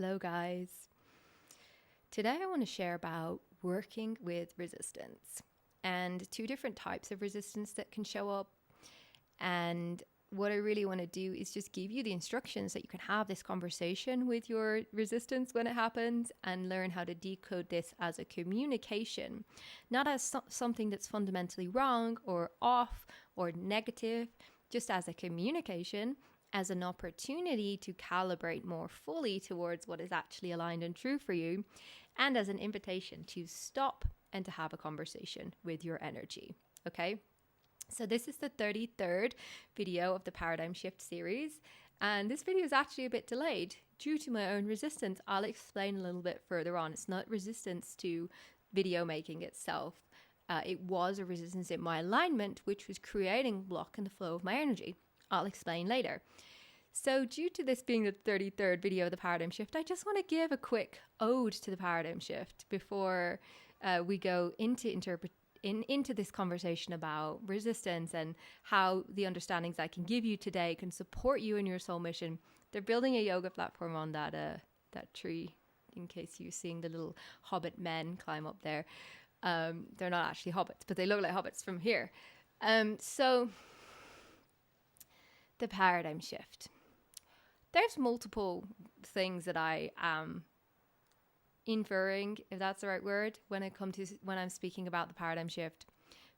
Hello, guys. Today I want to share about working with resistance and two different types of resistance that can show up. And what I really want to do is just give you the instructions that you can have this conversation with your resistance when it happens and learn how to decode this as a communication, not as something that's fundamentally wrong or off or negative, just as a communication, as an opportunity to calibrate more fully towards what is actually aligned and true for you, and as an invitation to stop and to have a conversation with your energy. Okay? So this is the 33rd video of the Paradigm Shift series, and this video is actually a bit delayed due to my own resistance. I'll explain a little bit further on. It's not resistance to video making itself. It was a resistance in my alignment, which was creating block in the flow of my energy. I'll explain later. So due to this being the 33rd video of the Paradigm Shift, I just want to give a quick ode to the Paradigm Shift before we go into this conversation about resistance and how the understandings I can give you today can support you in your soul mission. They're building a yoga platform on that tree, in case you're seeing the little hobbit men climb up there. They're not actually hobbits, but they look like hobbits from here. So the paradigm shift. There's multiple things that I am inferring, if that's the right word, when I'm speaking about the paradigm shift.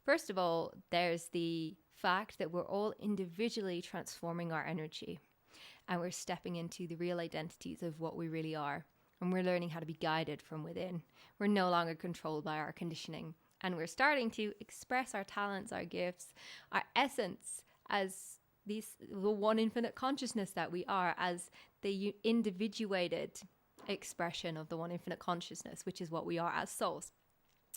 First of all, there's the fact that we're all individually transforming our energy, and we're stepping into the real identities of what we really are, and we're learning how to be guided from within. We're no longer controlled by our conditioning, and we're starting to express our talents, our gifts, our essence as the one infinite consciousness that we are, as the individuated expression of the one infinite consciousness, which is what we are as souls.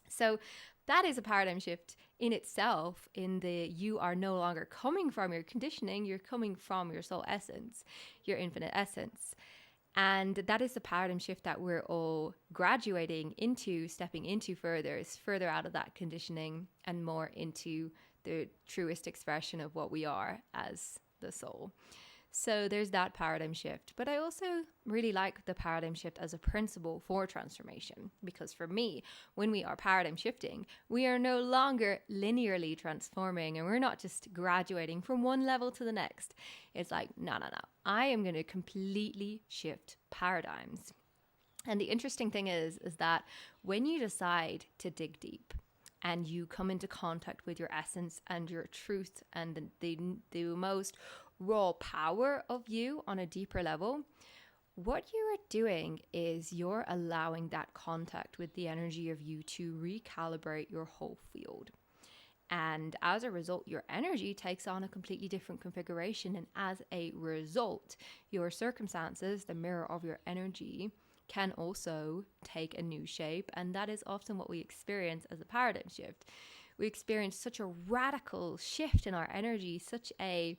So that is a paradigm shift in itself, in the you are no longer coming from your conditioning, you're coming from your soul essence, your infinite essence. And that is the paradigm shift that we're all graduating into, stepping into further, is further out of that conditioning and more into the truest expression of what we are as the soul. So there's that paradigm shift. But I also really like the paradigm shift as a principle for transformation, because for me, when we are paradigm shifting, we are no longer linearly transforming, and we're not just graduating from one level to the next. It's like, no. I am going to completely shift paradigms. And the interesting thing is that when you decide to dig deep, and you come into contact with your essence and your truth and the most raw power of you on a deeper level, what you are doing is you're allowing that contact with the energy of you to recalibrate your whole field. And as a result, your energy takes on a completely different configuration. And as a result, your circumstances, the mirror of your energy, can also take a new shape. And that is often what we experience as a paradigm shift. We experience such a radical shift in our energy, such a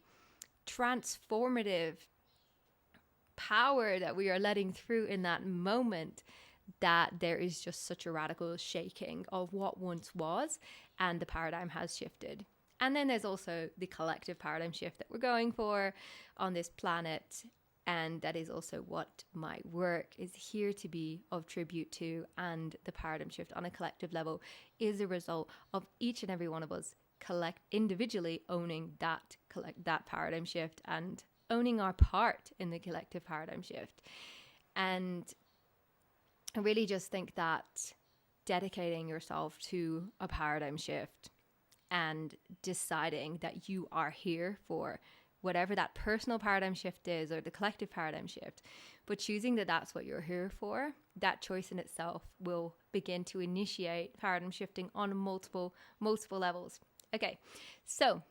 transformative power that we are letting through in that moment, that there is just such a radical shaking of what once was, and the paradigm has shifted. And then there's also the collective paradigm shift that we're going for on this planet. And that is also what my work is here to be of tribute to. And the paradigm shift on a collective level is a result of each and every one of us individually owning that paradigm shift and owning our part in the collective paradigm shift. And I really just think that dedicating yourself to a paradigm shift and deciding that you are here for whatever that personal paradigm shift is, or the collective paradigm shift, but choosing that that's what you're here for, that choice in itself will begin to initiate paradigm shifting on multiple levels. Okay, so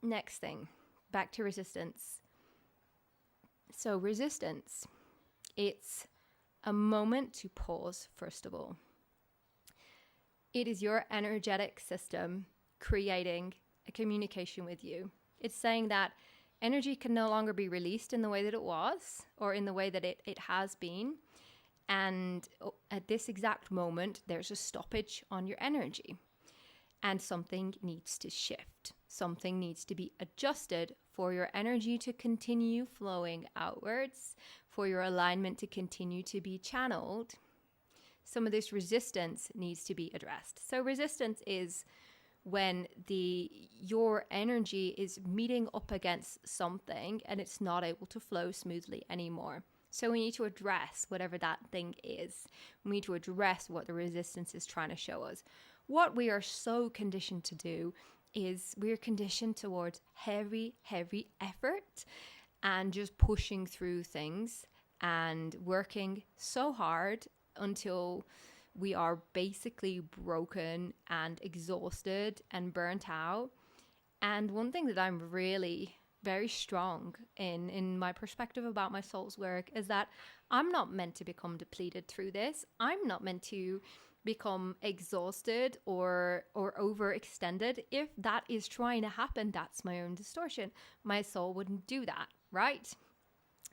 next thing, back to resistance. So resistance, it's a moment to pause, first of all. It is your energetic system creating a communication with you. It's saying that energy can no longer be released in the way that it was, or in the way that it has been. And at this exact moment, there's a stoppage on your energy, and something needs to shift. something needs to be adjusted for your energy to continue flowing outwards, for your alignment to continue to be channeled. Some of this resistance needs to be addressed. So resistance is when your energy is meeting up against something and it's not able to flow smoothly anymore. So we need to address whatever that thing is. We need to address what the resistance is trying to show us. What we are so conditioned to do is we're conditioned towards heavy effort and just pushing through things and working so hard until we are basically broken and exhausted and burnt out. And one thing that I'm really very strong in my perspective about my soul's work is that I'm not meant to become depleted through this. I'm not meant to become exhausted or overextended. If that is trying to happen, that's my own distortion. My soul wouldn't do that, right?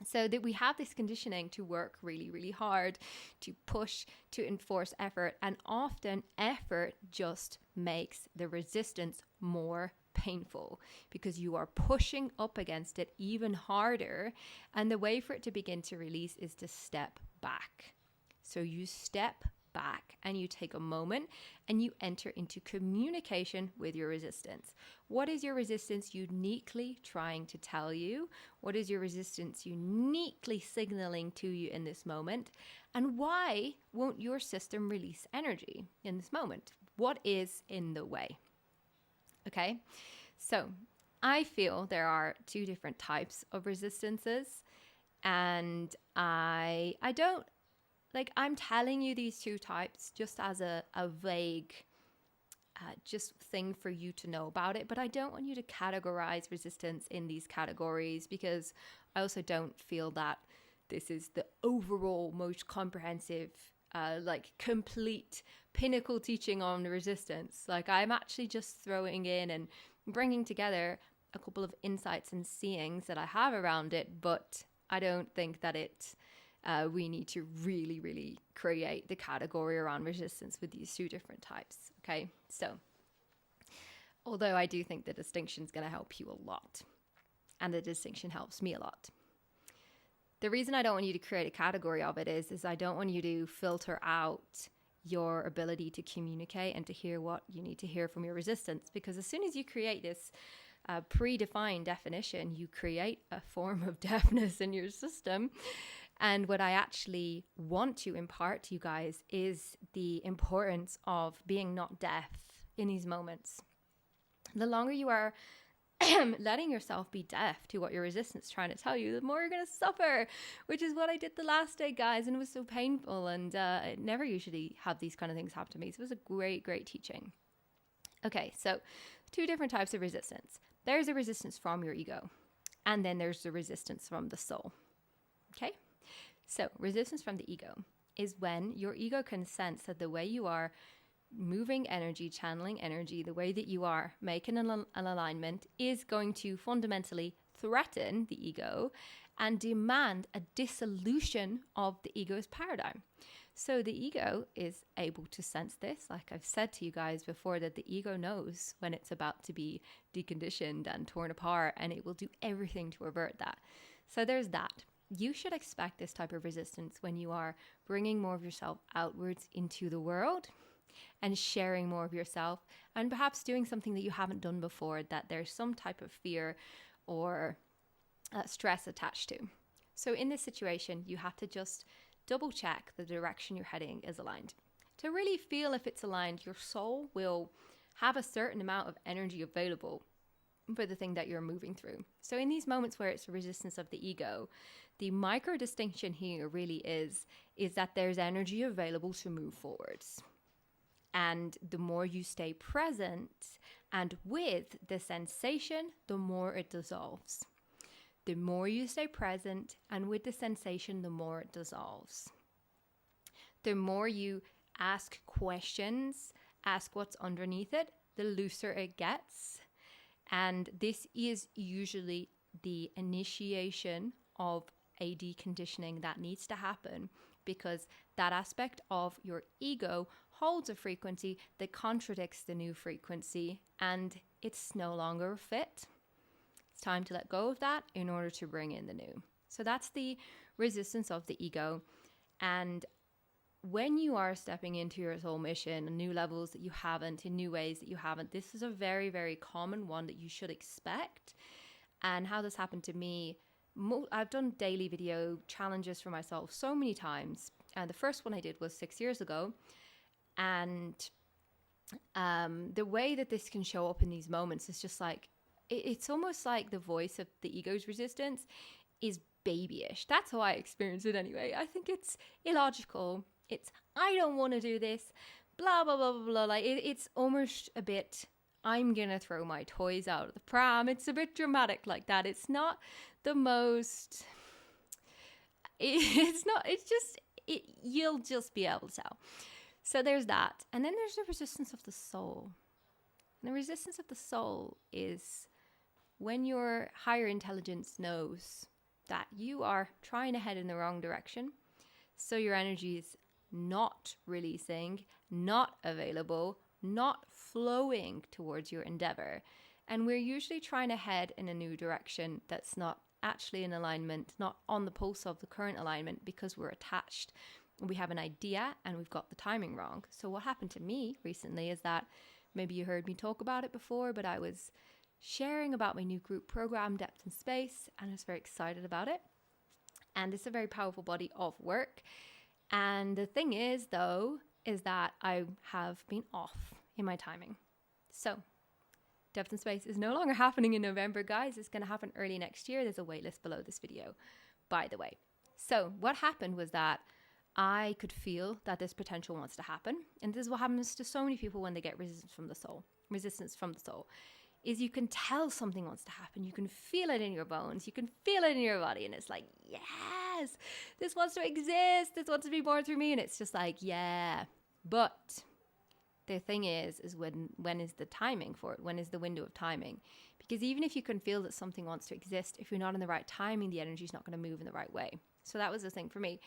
So that we have this conditioning to work really hard, to push, to enforce effort, and often effort just makes the resistance more painful because you are pushing up against it even harder. And the way for it to begin to release is to step back. So you step back and you take a moment and you enter into communication with your resistance. What is your resistance uniquely trying to tell you? What is your resistance uniquely signaling to you in this moment? And why won't your system release energy in this moment? What is in the way? Okay, so I feel there are two different types of resistances, and I don't, like, I'm telling you these two types just as a vague just thing for you to know about it, but I don't want you to categorize resistance in these categories because I also don't feel that this is the overall most comprehensive complete pinnacle teaching on resistance. Like, I'm actually just throwing in and bringing together a couple of insights and seeings that I have around it, but I don't think that we need to really create the category around resistance with these two different types. Okay, so although I do think the distinction is going to help you a lot, and the distinction helps me a lot, the reason I don't want you to create a category of it is I don't want you to filter out your ability to communicate and to hear what you need to hear from your resistance. Because as soon as you create this predefined definition, you create a form of deafness in your system. And what I actually want to impart to you guys is the importance of being not deaf in these moments. The longer you are letting yourself be deaf to what your resistance is trying to tell you, the more you're going to suffer, which is what I did the last day, guys, and it was so painful, and I never usually have these kind of things happen to me, so it was a great teaching. Okay, so two different types of resistance. There's a resistance from your ego, and then there's the resistance from the soul. Okay, so resistance from the ego is when your ego can sense that the way you are moving energy, channeling energy, the way that you are making an alignment is going to fundamentally threaten the ego and demand a dissolution of the ego's paradigm. So the ego is able to sense this. Like I've said to you guys before, that the ego knows when it's about to be deconditioned and torn apart, and it will do everything to avert that. So there's that. You should expect this type of resistance when you are bringing more of yourself outwards into the world and sharing more of yourself, and perhaps doing something that you haven't done before, that there's some type of fear or stress attached to. So in this situation, you have to just double check the direction you're heading is aligned. To really feel if it's aligned, your soul will have a certain amount of energy available for the thing that you're moving through. So in these moments where it's the resistance of the ego, the micro distinction here really is that there's energy available to move forwards. And the more you stay present and with the sensation, the more it dissolves. The more you stay present and with the sensation, the more it dissolves. The more you ask questions, ask what's underneath it, the looser it gets. And this is usually the initiation of a deconditioning that needs to happen, because that aspect of your ego holds a frequency that contradicts the new frequency, and it's no longer a fit. It's time to let go of that in order to bring in the new. So that's the resistance of the ego. And when you are stepping into your soul mission, new levels that you haven't, in new ways that you haven't, this is a very, very common one that you should expect. And how this happened to me, I've done daily video challenges for myself so many times. And the first one I did was 6 years ago. And the way that this can show up in these moments is just like, it's almost like the voice of the ego's resistance is babyish. That's how I experience it anyway. I think it's illogical. It's, I don't want to do this, blah, blah, blah, blah, blah. Like it's almost a bit, I'm going to throw my toys out of the pram. It's a bit dramatic like that. It's not the most, you'll just be able to tell. So there's that. And then there's the resistance of the soul. And the resistance of the soul is when your higher intelligence knows that you are trying to head in the wrong direction. So your energy is not releasing, not available, not flowing towards your endeavor. And we're usually trying to head in a new direction that's not actually in alignment, not on the pulse of the current alignment, because we're attached. We have an idea and we've got the timing wrong. So what happened to me recently is that, maybe you heard me talk about it before, but I was sharing about my new group program, Depth and Space, and I was very excited about it. And it's a very powerful body of work. And the thing is, though, is that I have been off in my timing. So Depth and Space is no longer happening in November, guys. It's going to happen early next year. There's a waitlist below this video, by the way. So what happened was that I could feel that this potential wants to happen. And this is what happens to so many people when they get resistance from the soul, is you can tell something wants to happen. You can feel it in your bones. You can feel it in your body. And it's like, yes, this wants to exist. This wants to be born through me. And it's just like, yeah. But the thing is when is the timing for it? When is the window of timing? Because even if you can feel that something wants to exist, if you're not in the right timing, the energy is not going to move in the right way. So that was the thing for me.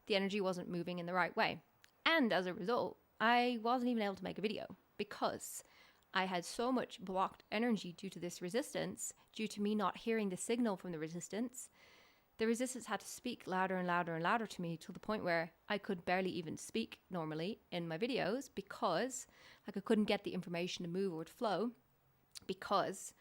The energy wasn't moving in the right way. And as a result, I wasn't even able to make a video because I had so much blocked energy due to this resistance, due to me not hearing the signal from the resistance. The resistance had to speak louder and louder and louder to me to the point where I could barely even speak normally in my videos because I couldn't get the information to move or to flow because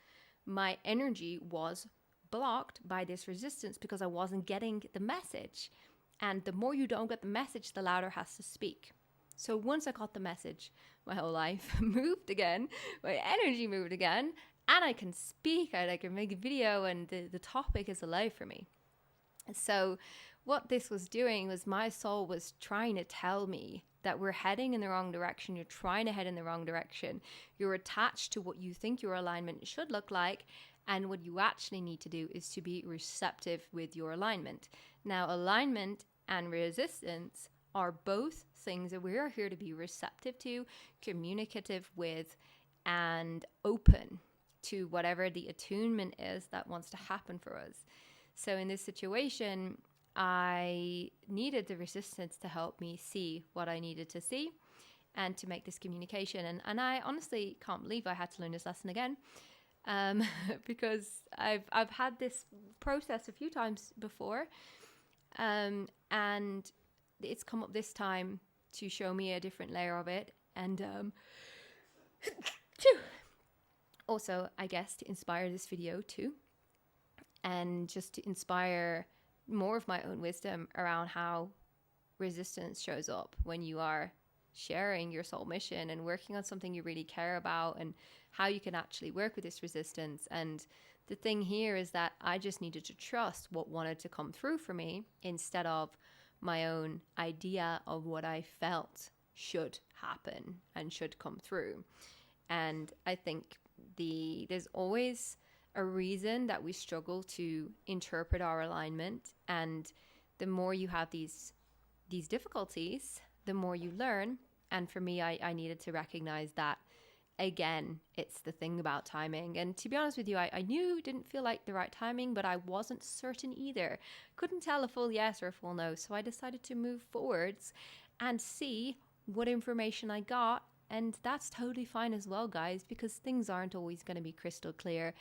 my energy was blocked by this resistance because I wasn't getting the message. And the more you don't get the message, the louder it has to speak. So once I got the message, my whole life moved again, my energy moved again, and I can speak, I can make a video, and the topic is alive for me. So what this was doing was my soul was trying to tell me that we're heading in the wrong direction. You're trying to head in the wrong direction. You're attached to what you think your alignment should look like. And what you actually need to do is to be receptive with your alignment. Now, alignment and resistance are both things that we are here to be receptive to, communicative with, and open to whatever the attunement is that wants to happen for us. So in this situation, I needed the resistance to help me see what I needed to see and to make this communication. And I honestly can't believe I had to learn this lesson again. Because I've had this process a few times before, and it's come up this time to show me a different layer of it, and also, I guess, to inspire this video too, and just to inspire more of my own wisdom around how resistance shows up when you are sharing your soul mission and working on something you really care about, and how you can actually work with this resistance. And the thing here is that I just needed to trust what wanted to come through for me instead of my own idea of what I felt should happen and should come through. And I think there's always a reason that we struggle to interpret our alignment, and the more you have these difficulties, the more you learn. And for me, I needed to recognize that, again, it's the thing about timing. And to be honest with you, I knew it didn't feel like the right timing, but I wasn't certain either. Couldn't tell a full yes or a full no. So I decided to move forwards and see what information I got And that's totally fine as well, guys, because things aren't always going to be crystal clear.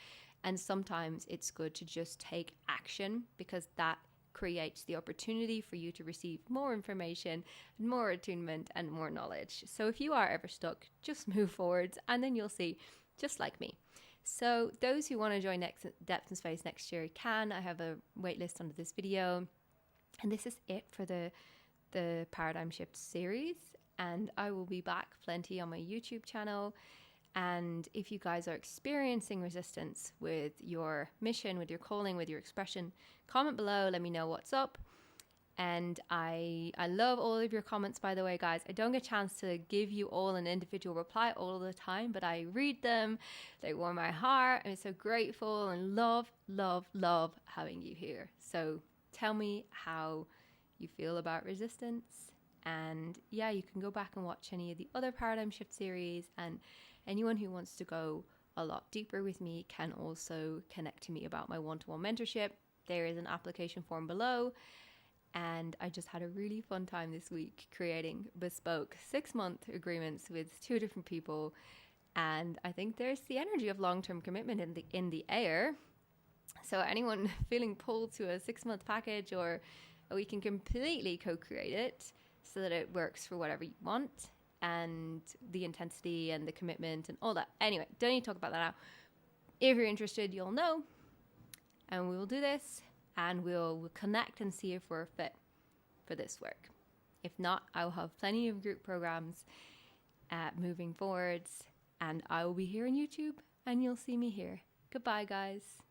And sometimes it's good to just take action, because that creates the opportunity for you to receive more information, more attunement, and more knowledge. So if you are ever stuck, just move forwards and then you'll see, just like me. So those who want to join Depth and Space next year can. I have a waitlist under this video. And this is it for the Paradigm Shift series. And I will be back plenty on my YouTube channel. And if you guys are experiencing resistance with your mission, with your calling, with your expression, comment below, let me know what's up. And I love all of your comments, by the way, guys. I don't get a chance to give you all an individual reply all the time, but I read them. They warm my heart. I'm so grateful and love having you here. So tell me how you feel about resistance. And yeah, you can go back and watch any of the other Paradigm Shift series, and anyone who wants to go a lot deeper with me can also connect to me about my one-to-one mentorship. There is an application form below. And I just had a really fun time this week creating bespoke 6-month agreements with 2 different people. And I think there's the energy of long-term commitment in the air. So anyone feeling pulled to a 6-month package, or we can completely co-create it so that it works for whatever you want, and the intensity and the commitment and all that. Anyway, don't need to talk about that now. If you're interested, you'll know. And we will do this, and we'll connect and see if we're fit for this work. If not, I'll have plenty of group programs moving forwards, and I will be here on YouTube, and you'll see me here. Goodbye, guys.